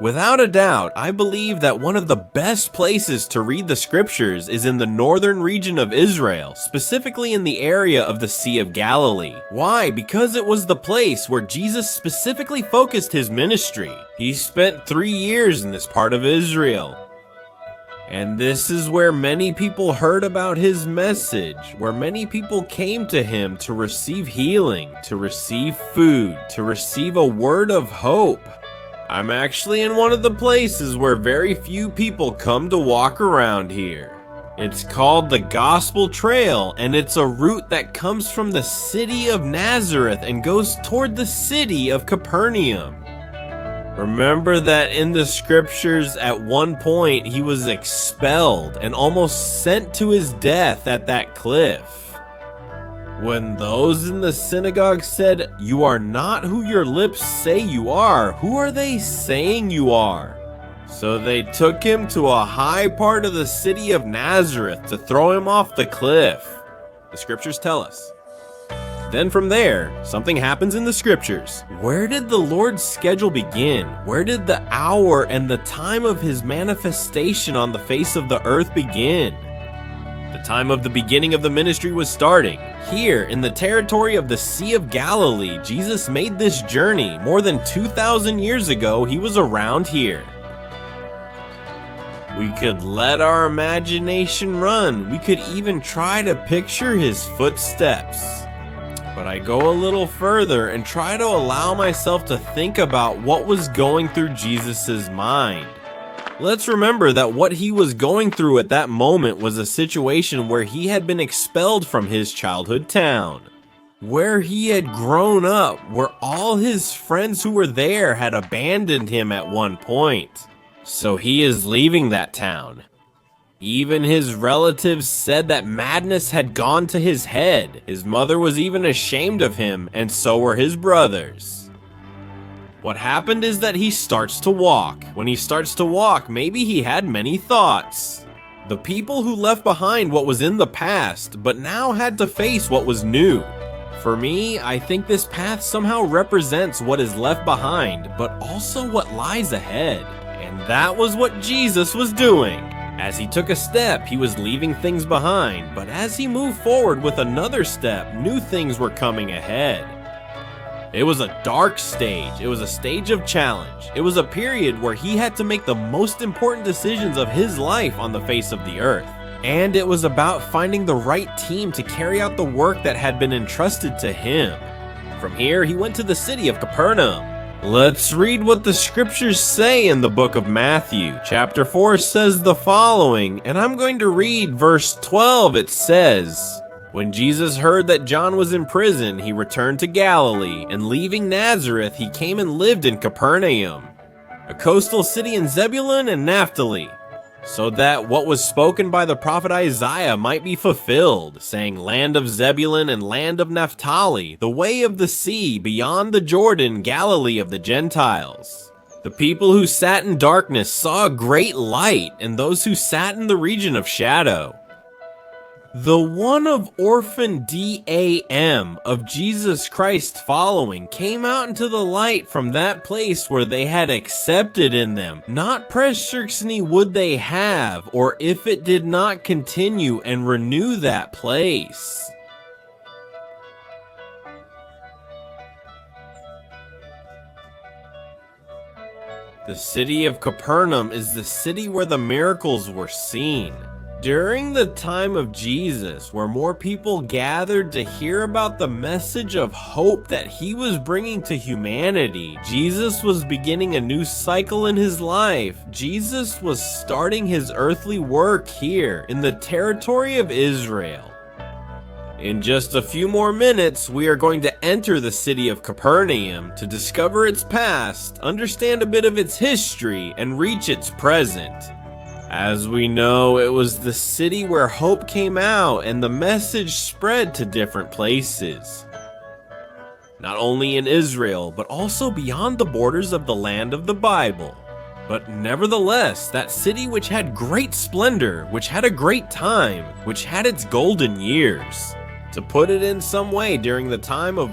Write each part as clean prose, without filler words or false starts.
Without a doubt, I believe that one of the best places to read the scriptures is in the northern region of Israel, specifically in the area of the Sea of Galilee. Why? Because it was the place where Jesus specifically focused his ministry. He spent 3 years in this part of Israel. And this is where many people heard about his message, where many people came to him to receive healing, to receive food, to receive a word of hope. I'm actually in one of the places where very few people come to walk around here. It's called the Gospel Trail, and it's a route that comes from the city of Nazareth and goes toward the city of Capernaum. Remember that in the scriptures at one point he was expelled and almost sent to his death at that cliff. When those in the synagogue said, "You are not who your lips say you are, who are they saying you are?" So they took him to a high part of the city of Nazareth to throw him off the cliff. The scriptures tell us. Then from there, something happens in the scriptures. Where did the Lord's schedule begin? Where did the hour and the time of his manifestation on the face of the earth begin? The time of the beginning of the ministry was starting. Here, in the territory of the Sea of Galilee, Jesus made this journey. More than 2,000 years ago, he was around here. We could let our imagination run. We could even try to picture his footsteps. But I go a little further and try to allow myself to think about what was going through Jesus's mind. Let's remember that what he was going through at that moment was a situation where he had been expelled from his childhood town, where he had grown up, where all his friends who were there had abandoned him at one point. So he is leaving that town. Even his relatives said that madness had gone to his head. His mother was even ashamed of him, and so were his brothers. What happened is that he starts to walk. When he starts to walk, maybe he had many thoughts. The people who left behind what was in the past, but now had to face what was new. For me, I think this path somehow represents what is left behind, but also what lies ahead. And that was what Jesus was doing. As he took a step, he was leaving things behind, but as he moved forward with another step, new things were coming ahead. It was a dark stage. It was a stage of challenge. It was a period where he had to make the most important decisions of his life on the face of the earth. And it was about finding the right team to carry out the work that had been entrusted to him. From here, he went to the city of Capernaum. Let's read what the scriptures say in the book of Matthew. Chapter 4 says the following, and I'm going to read verse 12. It says, "When Jesus heard that John was in prison, he returned to Galilee, and leaving Nazareth, he came and lived in Capernaum, a coastal city in Zebulun and Naphtali, so that what was spoken by the prophet Isaiah might be fulfilled, saying, Land of Zebulun and land of Naphtali, the way of the sea, beyond the Jordan, Galilee of the Gentiles. The people who sat in darkness saw a great light, and those who sat in the region of shadow." The one of orphan DAM of Jesus Christ following came out into the light from that place where they had accepted in them. Not pressuriously would they have, or if it did not continue and renew that place. The city of Capernaum is the city where the miracles were seen. During the time of Jesus, where more people gathered to hear about the message of hope that he was bringing to humanity, Jesus was beginning a new cycle in his life. Jesus was starting his earthly work here in the territory of Israel. In just a few more minutes, we are going to enter the city of Capernaum to discover its past, understand a bit of its history, and reach its present. As we know, it was the city where hope came out and the message spread to different places. Not only in Israel, but also beyond the borders of the land of the Bible. But nevertheless, that city which had great splendor, which had a great time, which had its golden years. To put it in some way, during the time of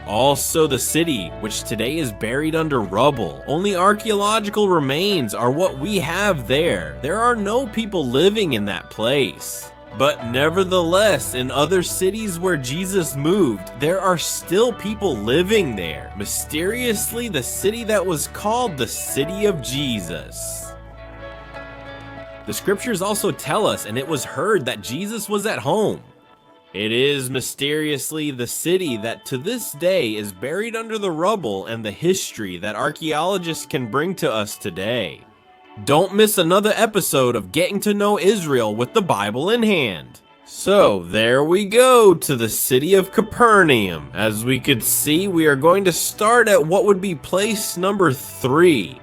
Also the city, which today is buried under rubble. Only archaeological remains are what we have there. There are no people living in that place. But nevertheless, in other cities where Jesus moved, there are still people living there. Mysteriously, the city that was called the City of Jesus. The scriptures also tell us, and it was heard that Jesus was at home. It is mysteriously the city that to this day is buried under the rubble and the history that archaeologists can bring to us today. Don't miss another episode of Getting to Know Israel with the Bible in hand. So there we go to the city of Capernaum. As we could see, we are going to start at what would be place number 3.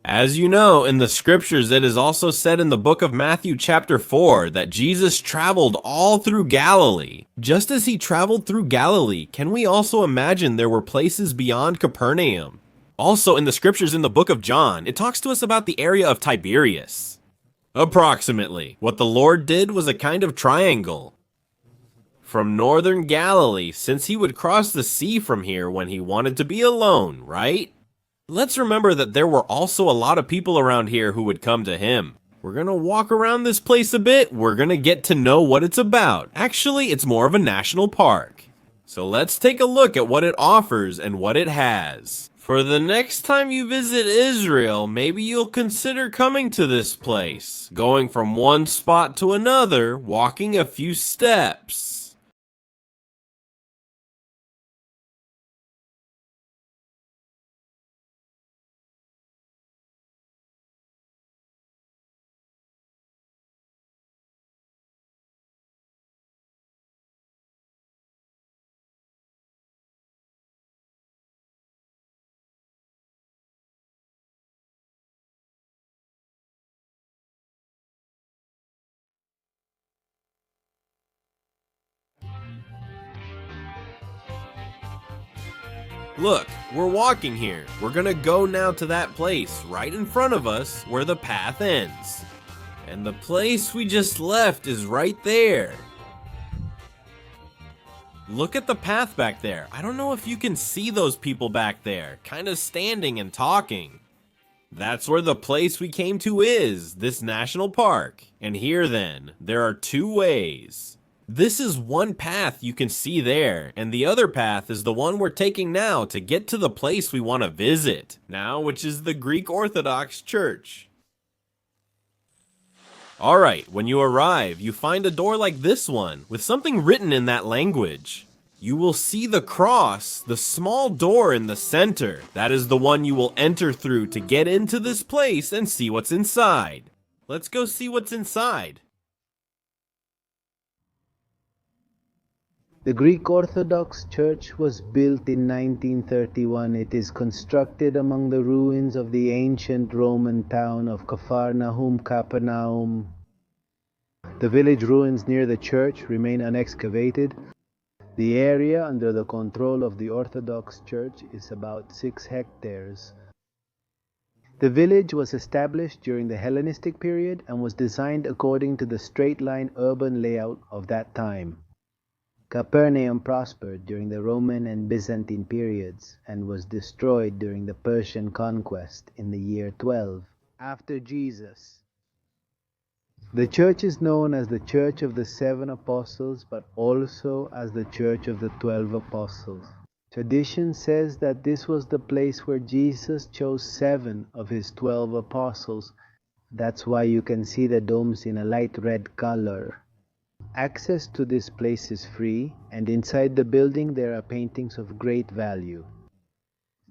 As you know, in the scriptures, it is also said in the book of Matthew chapter 4 that Jesus traveled all through Galilee. Just as he traveled through Galilee, can we also imagine there were places beyond Capernaum? Also, in the scriptures in the book of John, it talks to us about the area of Tiberias. Approximately, what the Lord did was a kind of triangle. From northern Galilee, since he would cross the sea from here when he wanted to be alone, right? Let's remember that there were also a lot of people around here who would come to him. We're gonna walk around this place a bit, we're gonna get to know what it's about. Actually, it's more of a national park. So let's take a look at what it offers and what it has. For the next time you visit Israel, maybe you'll consider coming to this place, going from one spot to another, walking a few steps. Look, we're walking here. We're gonna go now to that place right in front of us where the path ends. And the place we just left is right there. Look at the path back there. I don't know if you can see those people back there, kind of standing and talking. That's where the place we came to is, this national park. And here then, there are 2 ways. This is one path you can see there, and the other path is the one we're taking now to get to the place we want to visit now, which is the Greek Orthodox Church. Alright, when you arrive, you find a door like this one, with something written in that language. You will see the cross, the small door in the center. That is the one you will enter through to get into this place and see what's inside. Let's go see what's inside. The Greek Orthodox Church was built in 1931. It is constructed among the ruins of the ancient Roman town of Capernaum. The village ruins near the church remain unexcavated. The area under the control of the Orthodox Church is about 6 hectares. The village was established during the Hellenistic period and was designed according to the straight-line urban layout of that time. Capernaum prospered during the Roman and Byzantine periods and was destroyed during the Persian conquest in the year 12 after Jesus. The church is known as the Church of the Seven Apostles, but also as the Church of the 12 Apostles. Tradition says that this was the place where Jesus chose 7 of his 12 apostles. That's why you can see the domes in a light red color. Access to this place is free, and inside the building there are paintings of great value.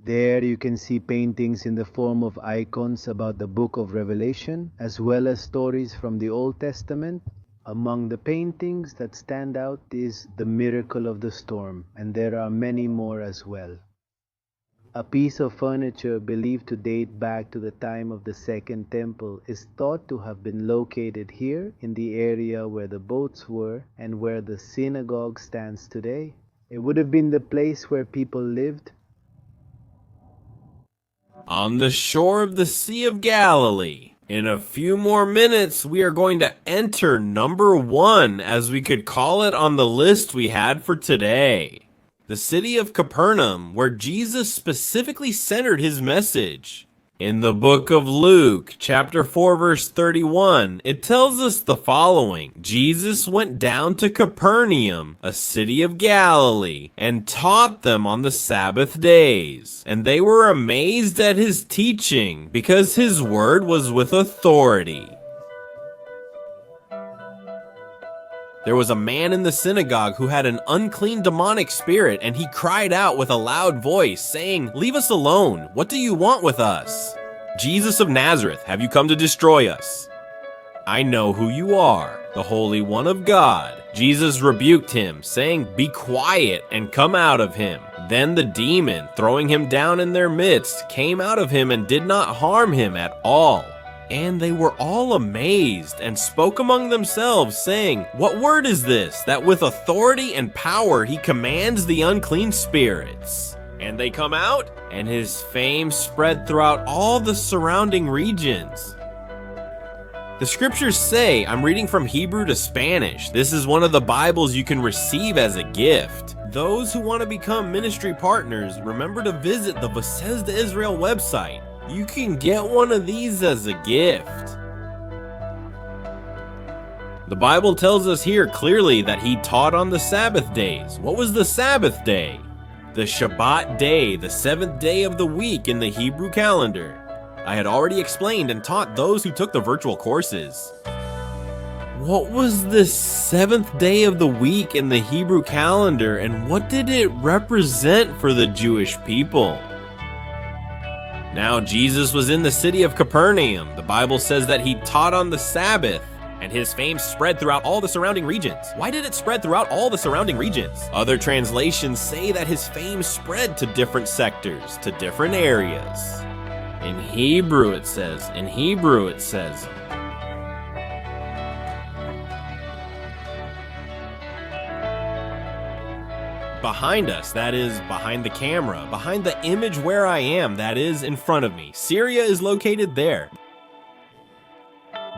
There you can see paintings in the form of icons about the book of Revelation, as well as stories from the Old Testament. Among the paintings that stand out is the miracle of the storm, and there are many more as well. A piece of furniture believed to date back to the time of the Second Temple is thought to have been located here in the area where the boats were and where the synagogue stands today. It would have been the place where people lived. On the shore of the Sea of Galilee. In a few more minutes, we are going to enter number 1, as we could call it on the list we had for today. The city of Capernaum, where Jesus specifically centered his message. In the book of Luke, chapter 4, verse 31, it tells us the following. Jesus went down to Capernaum, a city of Galilee, and taught them on the Sabbath days. And they were amazed at his teaching, because his word was with authority. There was a man in the synagogue who had an unclean demonic spirit, and he cried out with a loud voice, saying, "Leave us alone! What do you want with us? Jesus of Nazareth, have you come to destroy us? I know who you are, the Holy One of God." Jesus rebuked him, saying, "Be quiet and come out of him." Then the demon, throwing him down in their midst, came out of him and did not harm him at all. And they were all amazed and spoke among themselves, saying, "What word is this, that with authority and power he commands the unclean spirits? And they come out?" And his fame spread throughout all the surrounding regions. The scriptures say, I'm reading from Hebrew to Spanish. This is one of the Bibles you can receive as a gift. Those who want to become ministry partners, remember to visit the Voces de Israel website. You can get one of these as a gift. The Bible tells us here clearly that he taught on the Sabbath days. What was the Sabbath day? The Shabbat day, the 7th day of the week in the Hebrew calendar. I had already explained and taught those who took the virtual courses. What was the 7th day of the week in the Hebrew calendar, and what did it represent for the Jewish people? Now, Jesus was in the city of Capernaum. The Bible says that he taught on the Sabbath, and his fame spread throughout all the surrounding regions. Why did it spread throughout all the surrounding regions? Other translations say that his fame spread to different sectors, to different areas. In Hebrew it says, behind us, that is, behind the camera, behind the image where I am, that is, in front of me. Syria is located there.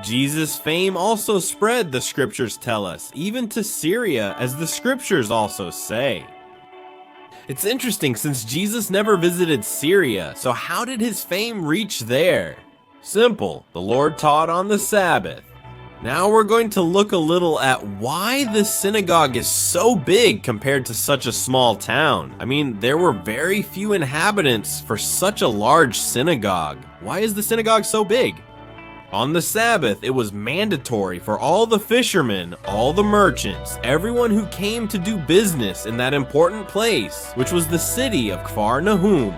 Jesus' fame also spread, the scriptures tell us, even to Syria, as the scriptures also say. It's interesting, since Jesus never visited Syria, so how did his fame reach there? Simple, the Lord taught on the Sabbath. Now we're going to look a little at why this synagogue is so big compared to such a small town. I mean, there were very few inhabitants for such a large synagogue. Why is the synagogue so big? On the Sabbath, it was mandatory for all the fishermen, all the merchants, everyone who came to do business in that important place, which was the city of Capernaum.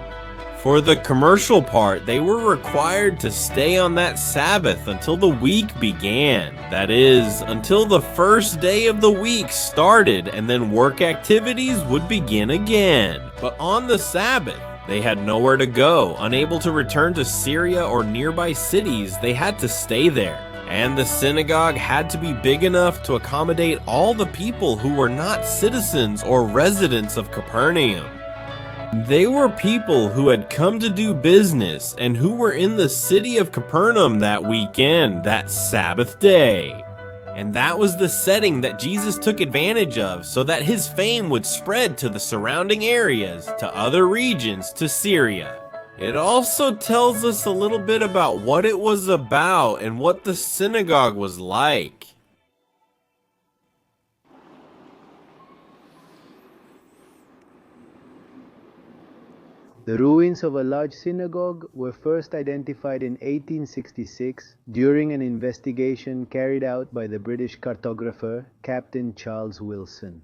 For the commercial part, they were required to stay on that Sabbath until the week began. That is, until the first day of the week started, and then work activities would begin again. But on the Sabbath, they had nowhere to go. Unable to return to Syria or nearby cities, they had to stay there. And the synagogue had to be big enough to accommodate all the people who were not citizens or residents of Capernaum. They were people who had come to do business and who were in the city of Capernaum that weekend, that Sabbath day. And that was the setting that Jesus took advantage of so that his fame would spread to the surrounding areas, to other regions, to Syria. It also tells us a little bit about what it was about and what the synagogue was like. The ruins of a large synagogue were first identified in 1866 during an investigation carried out by the British cartographer Captain Charles Wilson.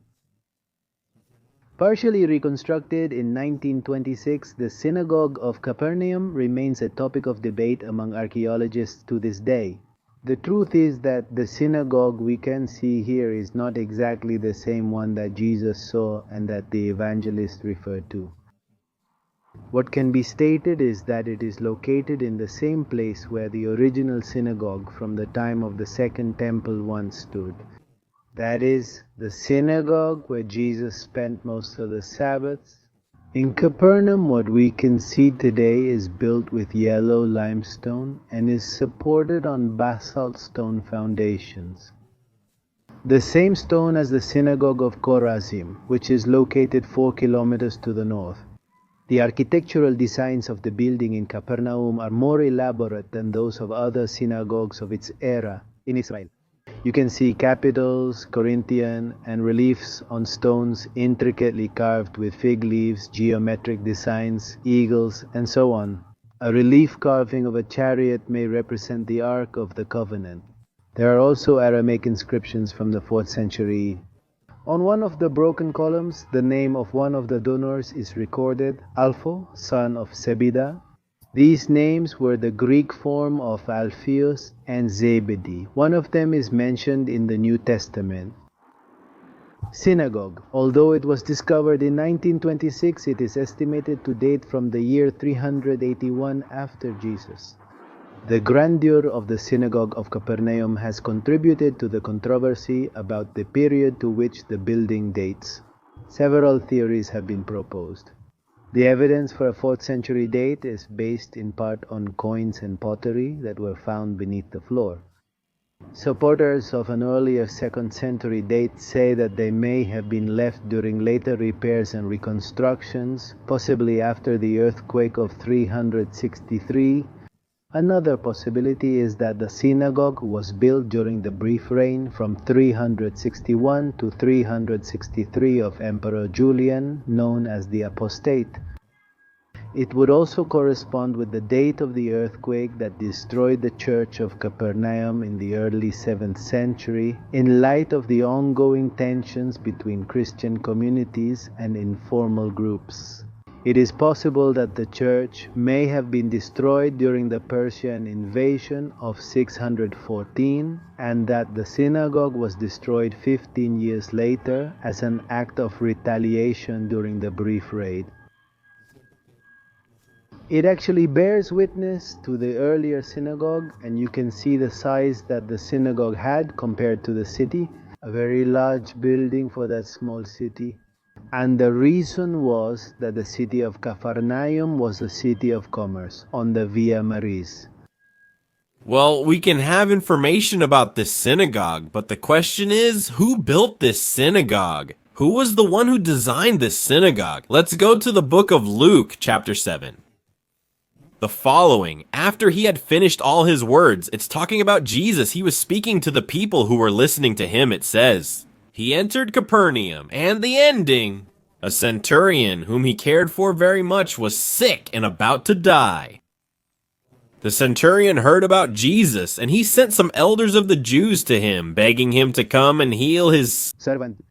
Partially reconstructed in 1926, the Synagogue of Capernaum remains a topic of debate among archaeologists to this day. The truth is that the synagogue we can see here is not exactly the same one that Jesus saw and that the evangelist referred to. What can be stated is that it is located in the same place where the original synagogue from the time of the Second Temple once stood. That is, the synagogue where Jesus spent most of the Sabbaths. In Capernaum, what we can see today is built with yellow limestone and is supported on basalt stone foundations. The same stone as the synagogue of Chorazim, which is located 4 kilometers to the north. The architectural designs of the building in Capernaum are more elaborate than those of other synagogues of its era in Israel. You can see capitals, Corinthian, and reliefs on stones intricately carved with fig leaves, geometric designs, eagles, and so on. A relief carving of a chariot may represent the Ark of the Covenant. There are also Aramaic inscriptions from the 4th century. On one of the broken columns, the name of one of the donors is recorded, Alpho, son of Zebida. These names were the Greek form of Alpheus and Zebedee. One of them is mentioned in the New Testament. Synagogue. Although it was discovered in 1926, it is estimated to date from the year 381 after Jesus. The grandeur of the Synagogue of Capernaum has contributed to the controversy about the period to which the building dates. Several theories have been proposed. The evidence for a 4th century date is based in part on coins and pottery that were found beneath the floor. Supporters of an earlier 2nd century date say that they may have been left during later repairs and reconstructions, possibly after the earthquake of 363. Another possibility is that the synagogue was built during the brief reign from 361 to 363 of Emperor Julian, known as the Apostate. It would also correspond with the date of the earthquake that destroyed the church of Capernaum in the early 7th century, in light of the ongoing tensions between Christian communities and informal groups. It is possible that the church may have been destroyed during the Persian invasion of 614 and that the synagogue was destroyed 15 years later as an act of retaliation during the brief raid. It actually bears witness to the earlier synagogue, and you can see the size that the synagogue had compared to the city, a very large building for that small city. And the reason was that the city of Capernaum was a city of commerce on the Via Maris. Well, we can have information about this synagogue, but the question is, who built this synagogue? Who was the one who designed this synagogue? Let's go to the book of Luke, chapter 7. The following, after he had finished all his words, it's talking about Jesus. He was speaking to the people who were listening to him, it says. He entered Capernaum, and the ending, a centurion whom he cared for very much was sick and about to die. The centurion heard about Jesus, and he sent some elders of the Jews to him, begging him to come and heal his servant.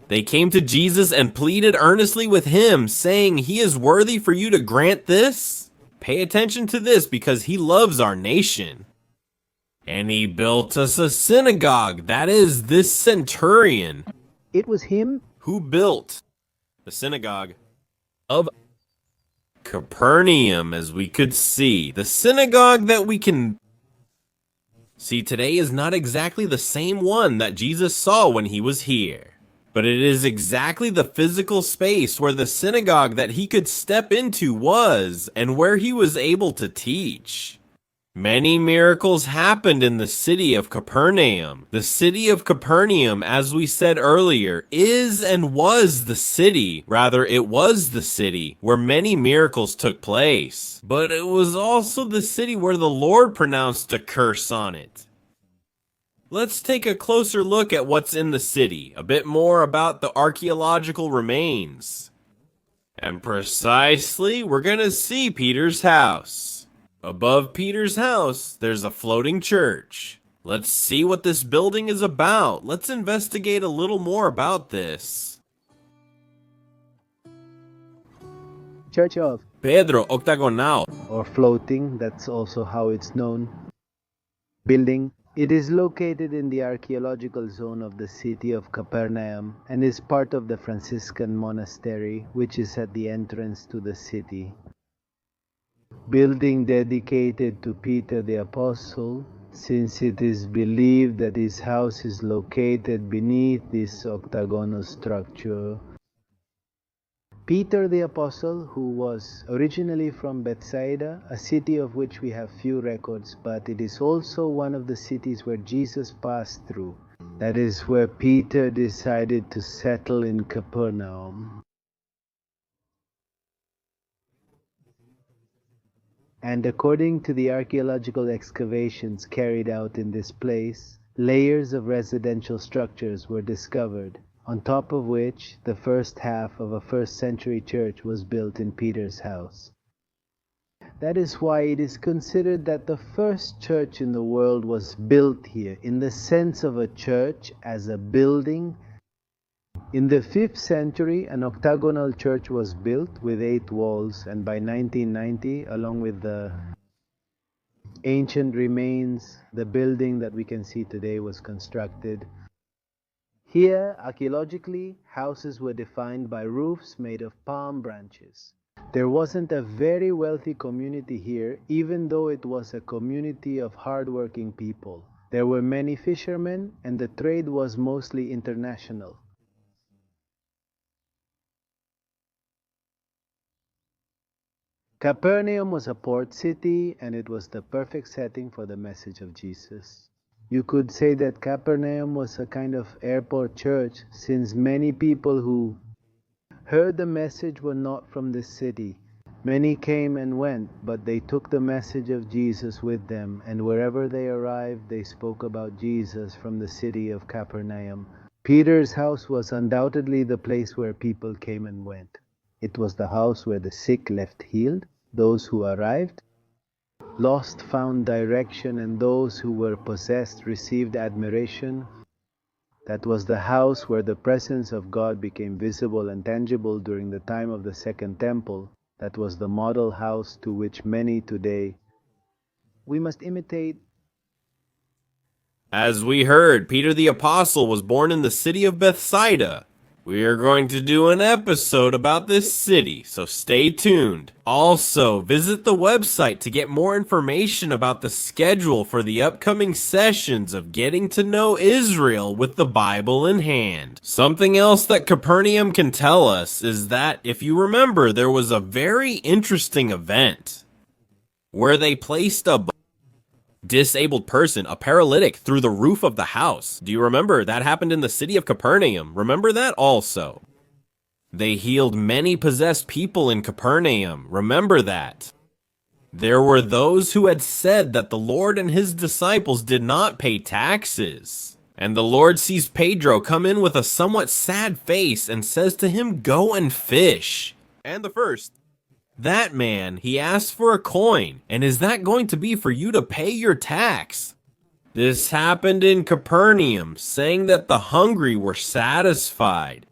They came to Jesus and pleaded earnestly with him, saying, "He is worthy for you to grant this. Pay attention to this, because he loves our nation. And he built us a synagogue." That is, this centurion. It was him who built the synagogue of Capernaum, as we could see. The synagogue that we can see today is not exactly the same one that Jesus saw when he was here, but it is exactly the physical space where the synagogue that he could step into was, and where he was able to teach. Many miracles happened in the city of Capernaum. The city of Capernaum, as we said earlier, is and was the city, rather it was the city, where many miracles took place. But it was also the city where the Lord pronounced a curse on it. Let's take a closer look at what's in the city, a bit more about the archaeological remains. And precisely, we're gonna see Peter's house. Above Peter's house, there's a floating church. Let's see what this building is about. Let's investigate a little more about this. Church of Pedro Octagonal. or floating, that's also how it's known, building. It is located in the archaeological zone of the city of Capernaum and is part of the Franciscan monastery, which is at the entrance to the city. Building dedicated to Peter the Apostle, since it is believed that his house is located beneath this octagonal structure. Peter the Apostle, who was originally from Bethsaida, a city of which we have few records, but it is also one of the cities where Jesus passed through. That is where Peter decided to settle in Capernaum. And according to the archaeological excavations carried out in this place, layers of residential structures were discovered, on top of which the first half of a first-century church was built in Peter's house. That is why it is considered that the first church in the world was built here, in the sense of a church as a building. In the 5th century, an octagonal church was built with 8 walls, and by 1990, along with the ancient remains, the building that we can see today was constructed. Here, archaeologically, houses were defined by roofs made of palm branches. There wasn't a very wealthy community here, even though it was a community of hard-working people. There were many fishermen, and the trade was mostly international. Capernaum was a port city, and it was the perfect setting for the message of Jesus. You could say that Capernaum was a kind of airport church, since many people who heard the message were not from this city. Many came and went, but they took the message of Jesus with them, and wherever they arrived, they spoke about Jesus from the city of Capernaum. Peter's house was undoubtedly the place where people came and went. It was the house where the sick left healed, those who arrived lost found direction, and those who were possessed received admiration. That was the house where the presence of God became visible and tangible during the time of the Second Temple. That was the model house to which many today we must imitate. As we heard, Peter the Apostle was born in the city of Bethsaida. We are going to do an episode about this city, so stay tuned. Also, visit the website to get more information about the schedule for the upcoming sessions of Getting to Know Israel with the Bible in hand. Something else that Capernaum can tell us is that, if you remember, there was a very interesting event where they placed a disabled person, a paralytic, through the roof of the house. Do you remember? That happened in the city of Capernaum. Remember that also? They healed many possessed people in Capernaum. Remember that? There were those who had said that the Lord and his disciples did not pay taxes. And the Lord sees Pedro come in with a somewhat sad face and says to him, "Go and fish." And the first, that man, he asked for a coin, and is that going to be for you to pay your tax? This happened in Capernaum, saying that the hungry were satisfied.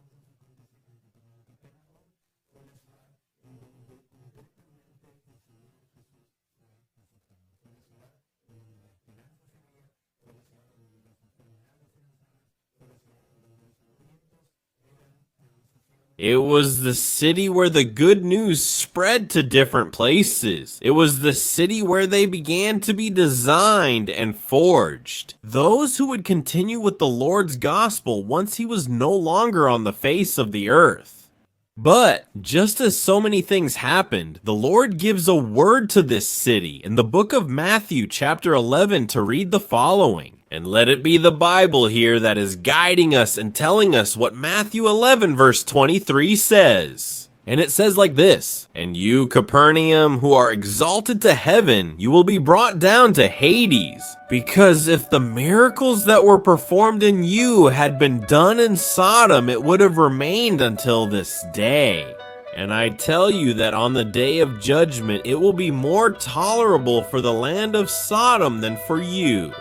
It was the city where the good news spread to different places. It was the city where they began to be designed and forged. Those who would continue with the Lord's gospel once he was no longer on the face of the earth. But just as so many things happened, the Lord gives a word to this city in the book of Matthew chapter 11 to read the following. And let it be the Bible here that is guiding us and telling us what Matthew 11 verse 23 says. And it says like this, "And you, Capernaum, who are exalted to heaven, you will be brought down to Hades. Because if the miracles that were performed in you had been done in Sodom, it would have remained until this day. And I tell you that on the day of judgment, it will be more tolerable for the land of Sodom than for you."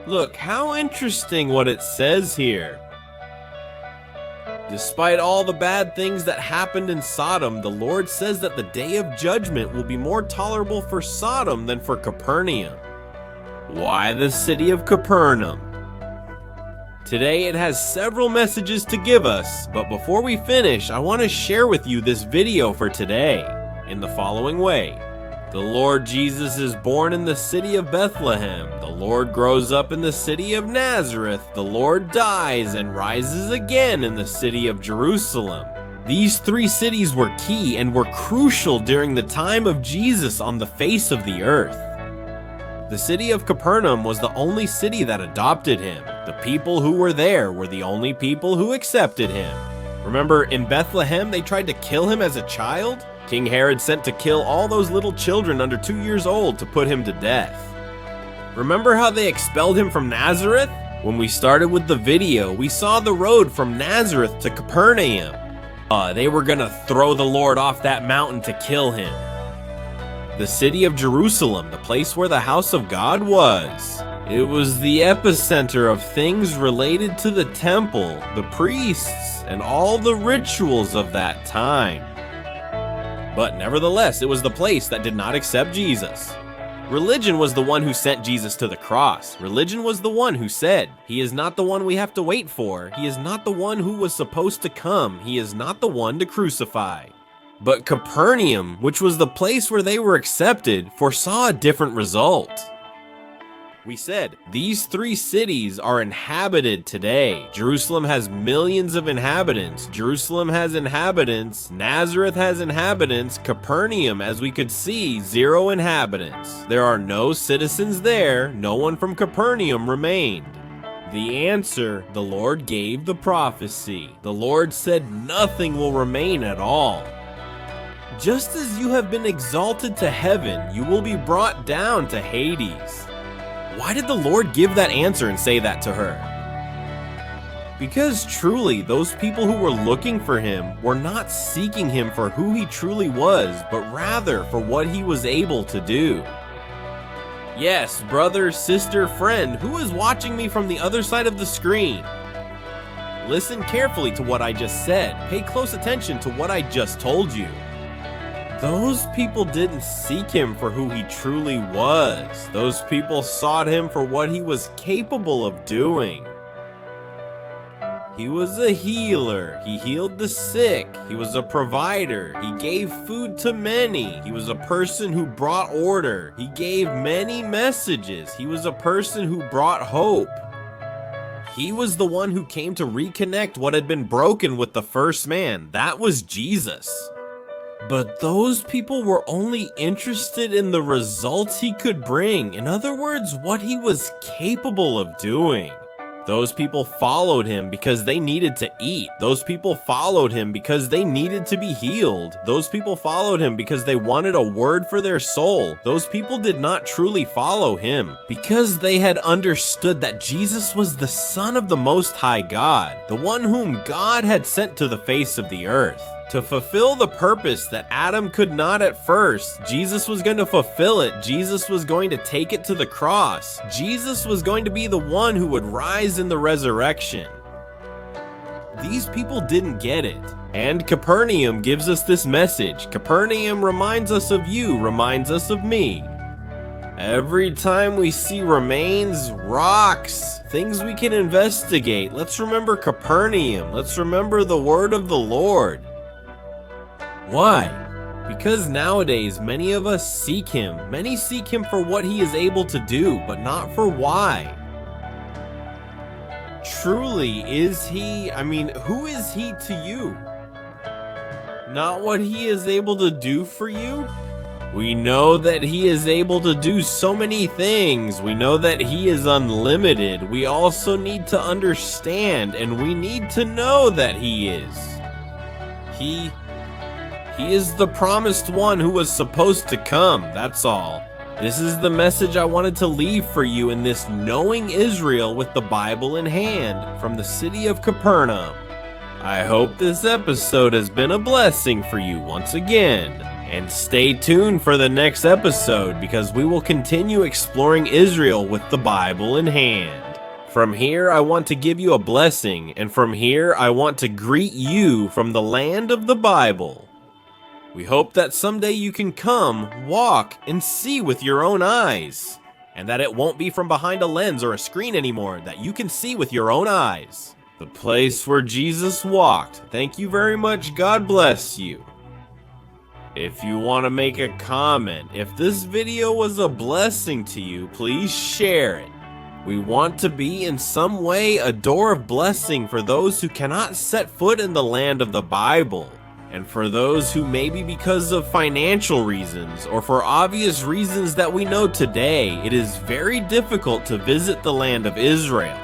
Look, how interesting what it says here. Despite all the bad things that happened in Sodom, the Lord says that the day of judgment will be more tolerable for Sodom than for Capernaum. Why the city of Capernaum? Today it has several messages to give us, but before we finish, I want to share with you this video for today in the following way. The Lord Jesus is born in the city of Bethlehem. The Lord grows up in the city of Nazareth. The Lord dies and rises again in the city of Jerusalem. These three cities were key and were crucial during the time of Jesus on the face of the earth. The city of Capernaum was the only city that adopted him. The people who were there were the only people who accepted him. Remember, in Bethlehem, they tried to kill him as a child? King Herod sent to kill all those little children under 2 years old to put him to death. Remember how they expelled him from Nazareth? When we started with the video, we saw the road from Nazareth to Capernaum. They were gonna throw the Lord off that mountain to kill him. The city of Jerusalem, the place where the house of God was. It was the epicenter of things related to the temple, the priests, and all the rituals of that time. But nevertheless, it was the place that did not accept Jesus. Religion was the one who sent Jesus to the cross. Religion was the one who said, "He is not the one we have to wait for. He is not the one who was supposed to come. He is not the one to crucify." But Capernaum, which was the place where they were accepted, foresaw a different result. We said, these three cities are inhabited today. Jerusalem has millions of inhabitants. Jerusalem has inhabitants. Nazareth has inhabitants. Capernaum, as we could see, 0 inhabitants. There are no citizens there. No one from Capernaum remained. The answer, the Lord gave the prophecy. The Lord said nothing will remain at all. Just as you have been exalted to heaven, you will be brought down to Hades. Why did the Lord give that answer and say that to her? Because truly, those people who were looking for him were not seeking him for who he truly was, but rather for what he was able to do. Yes, brother, sister, friend, who is watching me from the other side of the screen? Listen carefully to what I just said. Pay close attention to what I just told you. Those people didn't seek him for who he truly was. Those people sought him for what he was capable of doing. He was a healer. He healed the sick. He was a provider. He gave food to many. He was a person who brought order. He gave many messages. He was a person who brought hope. He was the one who came to reconnect what had been broken with the first man. That was Jesus. But those people were only interested in the results he could bring. In other words, what he was capable of doing. Those people followed him because they needed to eat. Those people followed him because they needed to be healed. Those people followed him because they wanted a word for their soul. Those people did not truly follow him because they had understood that Jesus was the Son of the Most High God, the one whom God had sent to the face of the earth. To fulfill the purpose that Adam could not at first, Jesus was going to fulfill it. Jesus was going to take it to the cross. Jesus was going to be the one who would rise in the resurrection. These people didn't get it. And Capernaum gives us this message. Capernaum reminds us of you, reminds us of me. Every time we see remains, rocks, things we can investigate, let's remember Capernaum. Let's remember the word of the Lord. Why? Because nowadays many of us seek him. Many seek him for what he is able to do, but not for why. Truly, is he, who is he to you? not what he is able to do for you? We know that he is able to do so many things. We know that he is unlimited. We also need to understand, and we need to know that he is. He is the promised one who was supposed to come, that's all. This is the message I wanted to leave for you in this Knowing Israel with the Bible in Hand from the city of Capernaum. I hope this episode has been a blessing for you once again. And stay tuned for the next episode because we will continue exploring Israel with the Bible in hand. From here, I want to give you a blessing, and from here, I want to greet you from the land of the Bible. We hope that someday you can come, walk, and see with your own eyes, and that it won't be from behind a lens or a screen anymore, that you can see with your own eyes. The place where Jesus walked. Thank you very much. God bless you. If you want to make a comment, if this video was a blessing to you, please share it. We want to be in some way a door of blessing for those who cannot set foot in the land of the Bible, and for those who maybe because of financial reasons or for obvious reasons that we know today, it is very difficult to visit the land of Israel.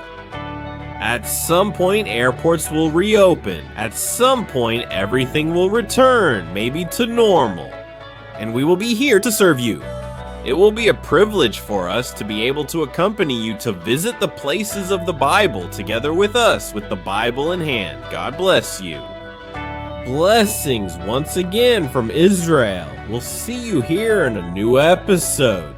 At some point, airports will reopen. At some point, everything will return, maybe to normal. And we will be here to serve you. It will be a privilege for us to be able to accompany you to visit the places of the Bible together with us, with the Bible in hand. God bless you. Blessings once again from Israel. We'll see you here in a new episode.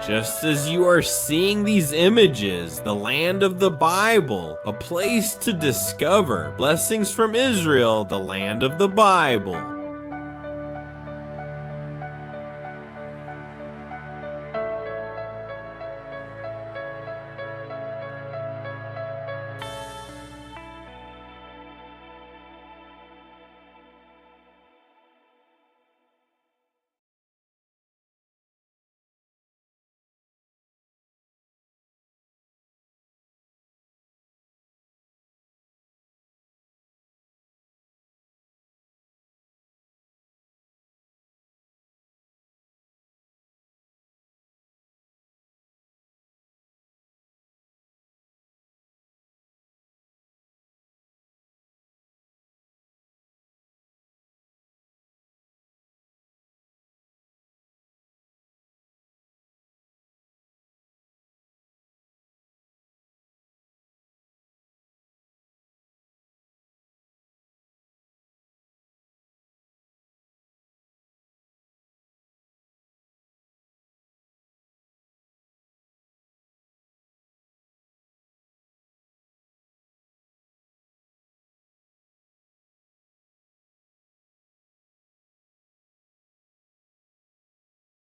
Just as you are seeing these images, the land of the Bible, a place to discover. Blessings from Israel, the land of the Bible.